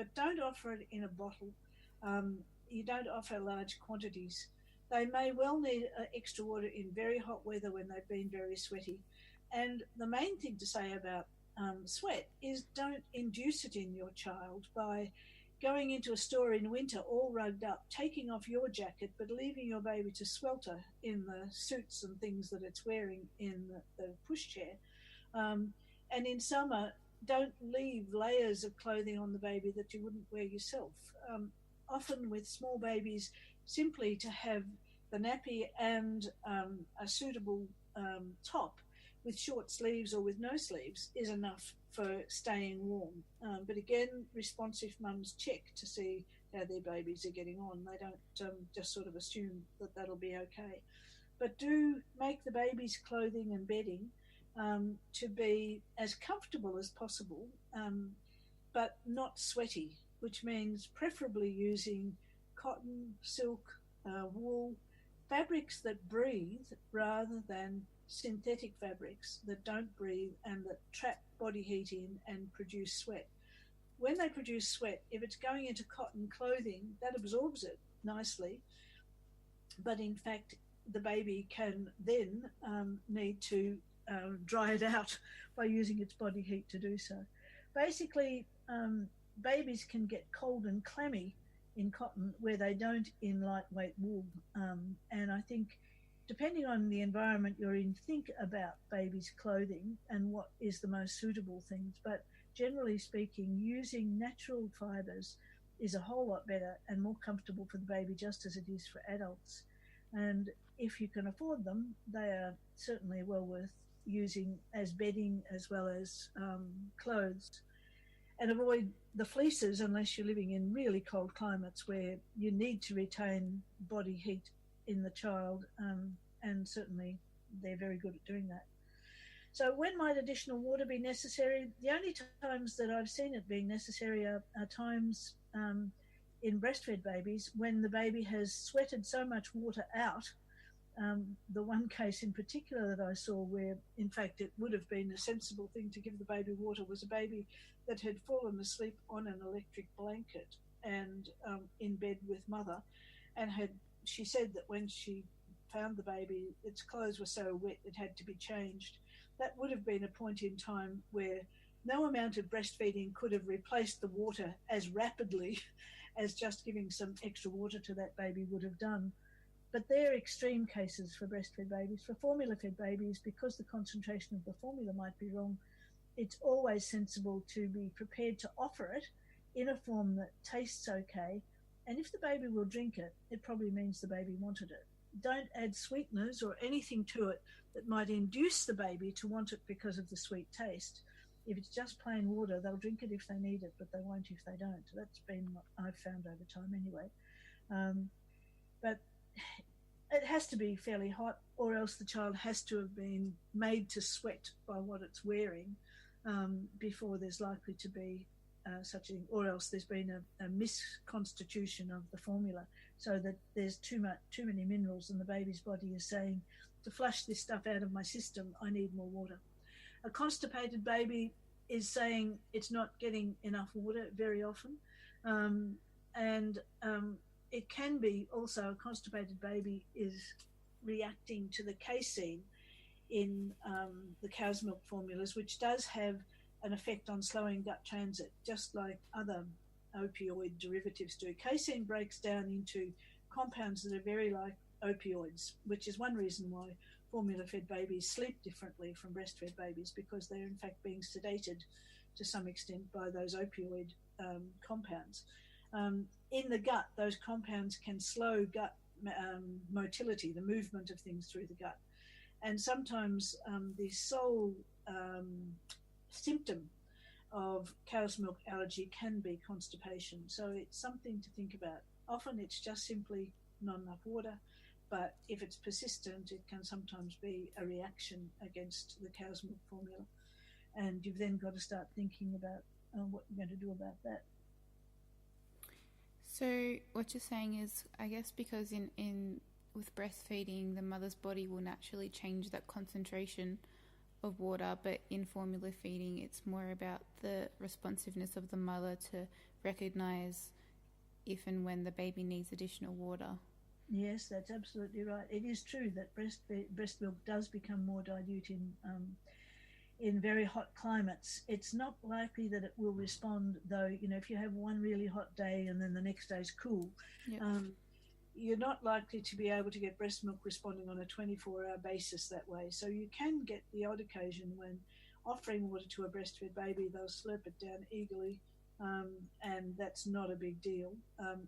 but don't offer it in a bottle. You don't offer large quantities. They may well need extra water in very hot weather when they've been very sweaty. And the main thing to say about sweat is don't induce it in your child by going into a store in winter all rugged up, taking off your jacket, but leaving your baby to swelter in the suits and things that it's wearing in the pushchair. And in summer, don't leave layers of clothing on the baby that you wouldn't wear yourself. Often with small babies, simply to have the nappy and a suitable top with short sleeves or with no sleeves is enough for staying warm. But again, responsive mums check to see how their babies are getting on. They don't just sort of assume that that'll be okay. But do make the baby's clothing and bedding to be as comfortable as possible, but not sweaty, which means preferably using cotton, silk, wool, fabrics that breathe rather than synthetic fabrics that don't breathe and that trap body heat in and produce sweat. When they produce sweat, if it's going into cotton clothing, that absorbs it nicely, but in fact the baby can then need to dry it out by using its body heat to do so. Basically, babies can get cold and clammy in cotton where they don't in lightweight wool. And I think depending on the environment you're in, think about babies' clothing and what is the most suitable things. But generally speaking, using natural fibres is a whole lot better and more comfortable for the baby, just as it is for adults. And if you can afford them, they are certainly well worth using as bedding as well as clothes. And avoid the fleeces unless you're living in really cold climates where you need to retain body heat in the child, and certainly they're very good at doing that. So when might additional water be necessary? The only times that I've seen it being necessary are times in breastfed babies when the baby has sweated so much water out. The one case in particular that I saw where, in fact, it would have been a sensible thing to give the baby water was a baby that had fallen asleep on an electric blanket and in bed with mother, and she said that when she found the baby, its clothes were so wet it had to be changed. That would have been a point in time where no amount of breastfeeding could have replaced the water as rapidly as just giving some extra water to that baby would have done. But they're extreme cases for breastfed babies. For formula-fed babies, because the concentration of the formula might be wrong, it's always sensible to be prepared to offer it in a form that tastes okay. And if the baby will drink it, it probably means the baby wanted it. Don't add sweeteners or anything to it that might induce the baby to want it because of the sweet taste. If it's just plain water, they'll drink it if they need it, but they won't if they don't. That's been what I've found over time anyway. But it has to be fairly hot, or else the child has to have been made to sweat by what it's wearing before there's likely to be such a thing, or else there's been a misconstitution of the formula so that there's too many minerals and the baby's body is saying, to flush this stuff out of my system, I need more water. A constipated baby is saying it's not getting enough water very often, and it can be also a constipated baby is reacting to the casein in the cow's milk formulas, which does have an effect on slowing gut transit, just like other opioid derivatives do. Casein breaks down into compounds that are very like opioids, which is one reason why formula-fed babies sleep differently from breastfed babies, because they're in fact being sedated to some extent by those opioid compounds. In the gut, those compounds can slow gut motility, the movement of things through the gut. And sometimes the sole symptom of cow's milk allergy can be constipation. So it's something to think about. Often it's just simply not enough water, but if it's persistent, it can sometimes be a reaction against the cow's milk formula. And you've then got to start thinking about what you're going to do about that. So what you're saying is, I guess because with breastfeeding, the mother's body will naturally change that concentration of water, but in formula feeding, it's more about the responsiveness of the mother to recognise if and when the baby needs additional water. Yes, that's absolutely right. It is true that breast milk does become more dilute in very hot climates. It's not likely that it will respond, though. If you have one really hot day and then the next day's cool, Yep. You're not likely to be able to get breast milk responding on a 24-hour basis that way. So you can get the odd occasion when offering water to a breastfed baby, they'll slurp it down eagerly, and that's not a big deal.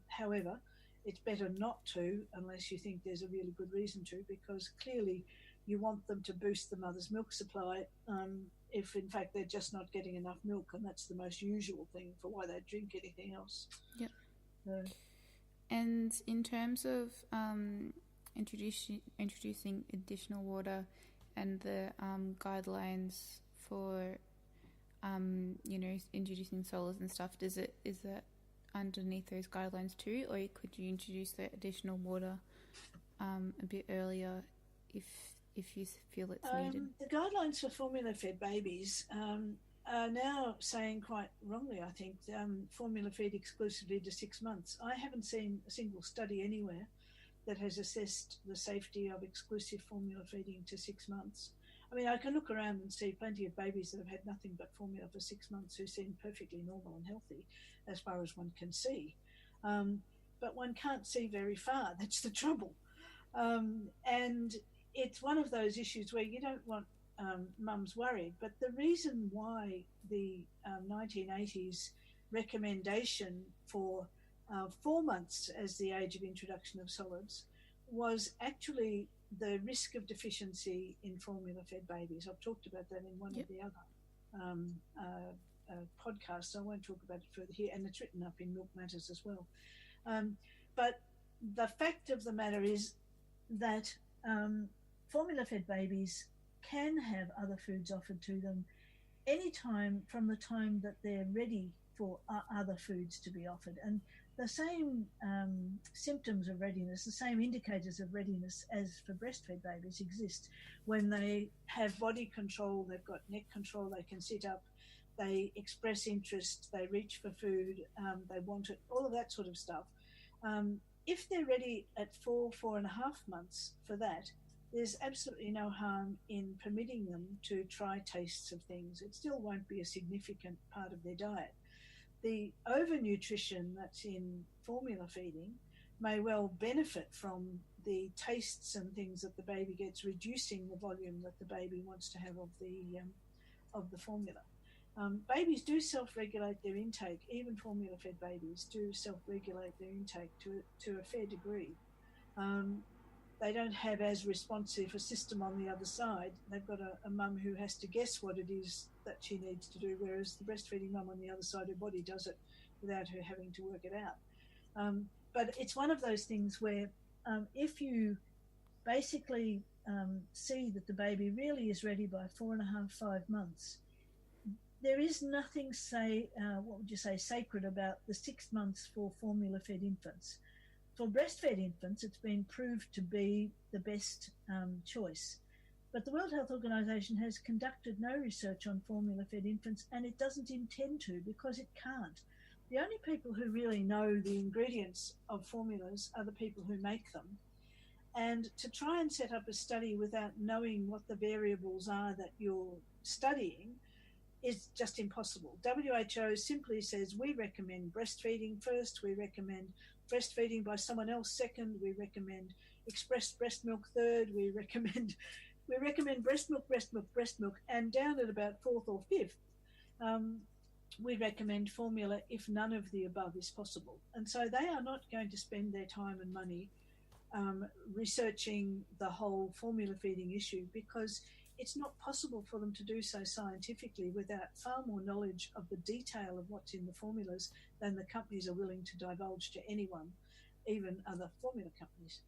However, it's better not to unless you think there's a really good reason to, because clearly you want them to boost the mother's milk supply if in fact they're just not getting enough milk, and that's the most usual thing for why they drink anything else. Yep. So, and in terms of introducing additional water and the guidelines for introducing solids and stuff, is that underneath those guidelines too, or could you introduce the additional water a bit earlier if you feel it's needed? The guidelines for formula-fed babies are now saying, quite wrongly, I think, formula feed exclusively to 6 months. I haven't seen a single study anywhere that has assessed the safety of exclusive formula feeding to 6 months. I mean, I can look around and see plenty of babies that have had nothing but formula for 6 months who seem perfectly normal and healthy as far as one can see. But one can't see very far. That's the trouble. And it's one of those issues where you don't want mums worried. But the reason why the 1980s recommendation for 4 months as the age of introduction of solids was actually the risk of deficiency in formula-fed babies. I've talked about that in one of the other podcasts. I won't talk about it further here, and it's written up in Milk Matters as well. But the fact of the matter is that formula-fed babies can have other foods offered to them anytime from the time that they're ready for other foods to be offered. And the same symptoms of readiness, the same indicators of readiness as for breastfed babies exist. When they have body control, they've got neck control, they can sit up, they express interest, they reach for food, they want it, all of that sort of stuff. If they're ready at 4.5 months for that, there's absolutely no harm in permitting them to try tastes of things. It still won't be a significant part of their diet. The overnutrition that's in formula feeding may well benefit from the tastes and things that the baby gets, reducing the volume that the baby wants to have of the formula. Babies do self-regulate their intake. Even formula-fed babies do self-regulate their intake to a fair degree. They don't have as responsive a system on the other side. They've got a mum who has to guess what it is that she needs to do, whereas the breastfeeding mum on the other side, her body does it without her having to work it out. But it's one of those things where if you basically see that the baby really is ready by 4.5, 5 months, there is nothing, sacred about the 6 months for formula-fed infants. For breastfed infants, it's been proved to be the best choice. But the World Health Organization has conducted no research on formula-fed infants, and it doesn't intend to because it can't. The only people who really know the ingredients of formulas are the people who make them. And to try and set up a study without knowing what the variables are that you're studying is just impossible. WHO simply says we recommend breastfeeding first, we recommend breastfeeding by someone else second, we recommend expressed breast milk third, we recommend breast milk, and down at about fourth or fifth, we recommend formula if none of the above is possible. And so they are not going to spend their time and money researching the whole formula feeding issue, because it's not possible for them to do so scientifically without far more knowledge of the detail of what's in the formulas than the companies are willing to divulge to anyone, even other formula companies.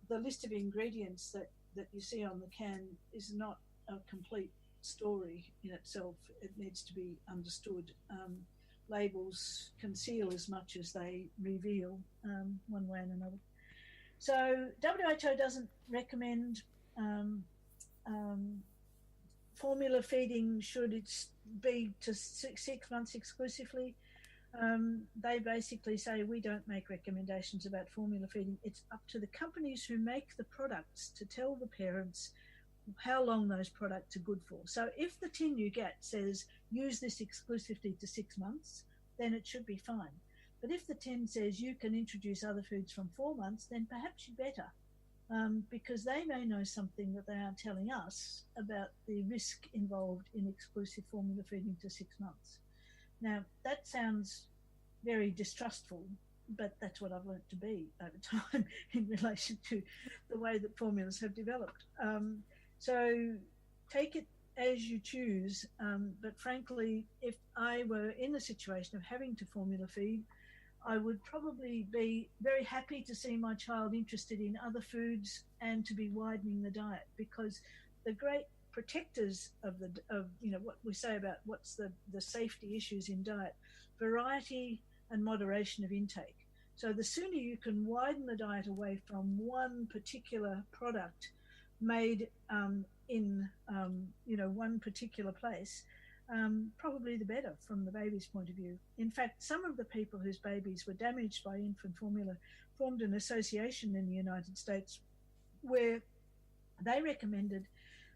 The list of ingredients that you see on the can is not a complete story in itself. It needs to be understood. Labels conceal as much as they reveal, one way and another. So WHO doesn't recommend formula feeding should it be to 6 months exclusively. they basically say we don't make recommendations about formula feeding. It's up to the companies who make the products to tell the parents how long those products are good for. So if the tin you get says use this exclusively to 6 months, then it should be fine. But if the tin says you can introduce other foods from 4 months, then perhaps you better, because they may know something that they aren't telling us about the risk involved in exclusive formula feeding to 6 months. Now, that sounds very distrustful, but that's what I've learnt to be over time in relation to the way that formulas have developed. So take it as you choose, but frankly, if I were in the situation of having to formula feed, I would probably be very happy to see my child interested in other foods and to be widening the diet, because the great protectors of what we say about what's the safety issues in diet, variety and moderation of intake. So the sooner you can widen the diet away from one particular product made in one particular place, probably the better from the baby's point of view. In fact, some of the people whose babies were damaged by infant formula formed an association in the United States where they recommended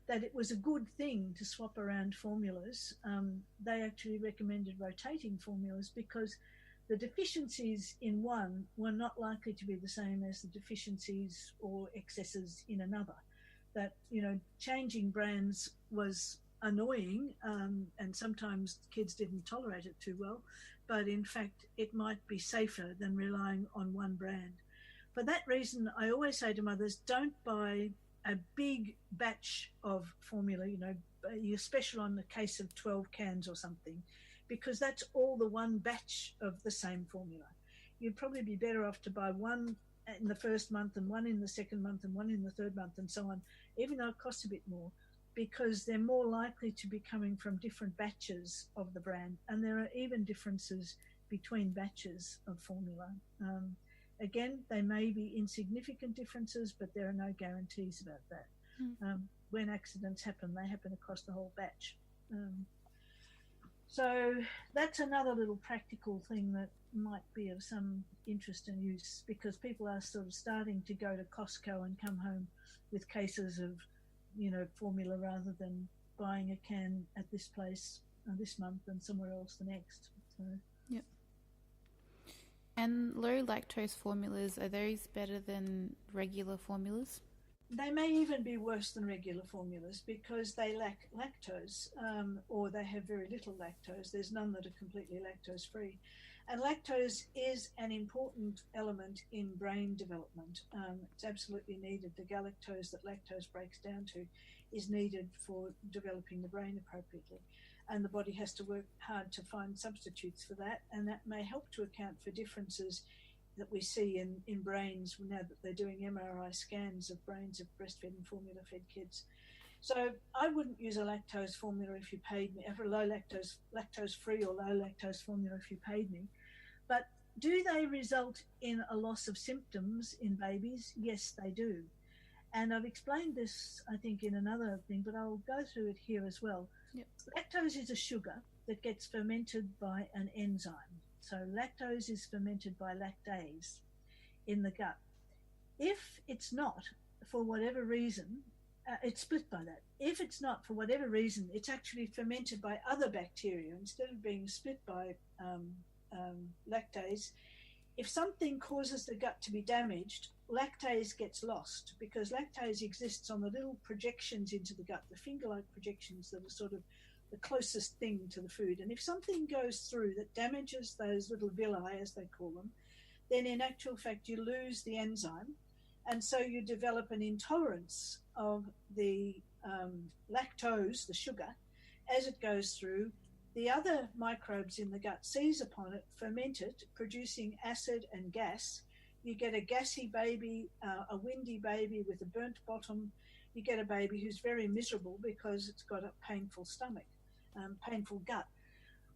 that it was a good thing to swap around formulas. They actually recommended rotating formulas because the deficiencies in one were not likely to be the same as the deficiencies or excesses in another. That, changing brands was annoying, and sometimes kids didn't tolerate it too well, but in fact it might be safer than relying on one brand. For that reason, I always say to mothers, don't buy a big batch of formula, you're special on a case of 12 cans or something, because that's all the one batch of the same formula. You'd probably be better off to buy one in the first month and one in the second month and one in the third month and so on, even though it costs a bit more, because they're more likely to be coming from different batches of the brand, and there are even differences between batches of formula. Again, they may be insignificant differences, but there are no guarantees about that. When accidents happen, they happen across the whole batch. So that's another little practical thing that might be of some interest and use, because people are sort of starting to go to Costco and come home with cases of, formula, rather than buying a can at this place this month and somewhere else the next. So. Yep. And low lactose formulas, are those better than regular formulas? They may even be worse than regular formulas because they lack lactose, or they have very little lactose. There's none that are completely lactose free. And lactose is an important element in brain development. It's absolutely needed. The galactose that lactose breaks down to is needed for developing the brain appropriately. And the body has to work hard to find substitutes for that. And that may help to account for differences that we see in brains now that they're doing MRI scans of brains of breastfed and formula-fed kids. So I wouldn't use a lactose formula if you paid me, for a low lactose-free or low lactose formula if you paid me. But do they result in a loss of symptoms in babies? Yes, they do. And I've explained this, I think, in another thing, but I'll go through it here as well. Yep. Lactose is a sugar that gets fermented by an enzyme. So lactose is fermented by lactase in the gut. If it's not, for whatever reason, it's split by that. If it's not, for whatever reason, it's actually fermented by other bacteria instead of being split by lactase. If something causes the gut to be damaged, lactase gets lost, because lactase exists on the little projections into the gut, the finger-like projections that are sort of the closest thing to the food. And if something goes through that damages those little villi, as they call them, then in actual fact you lose the enzyme, and so you develop an intolerance of the lactose, the sugar, as it goes through. The other microbes in the gut seize upon it, ferment it, producing acid and gas. You get a gassy baby, a windy baby with a burnt bottom. You get a baby who's very miserable because it's got a painful stomach, painful gut,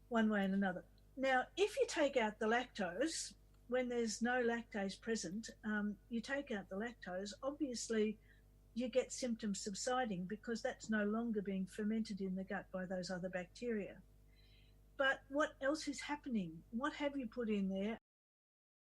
one way and another. Now, if you take out the lactose, when there's no lactase present, you take out the lactose, obviously you get symptoms subsiding because that's no longer being fermented in the gut by those other bacteria. but what else is happening? What have you put in there?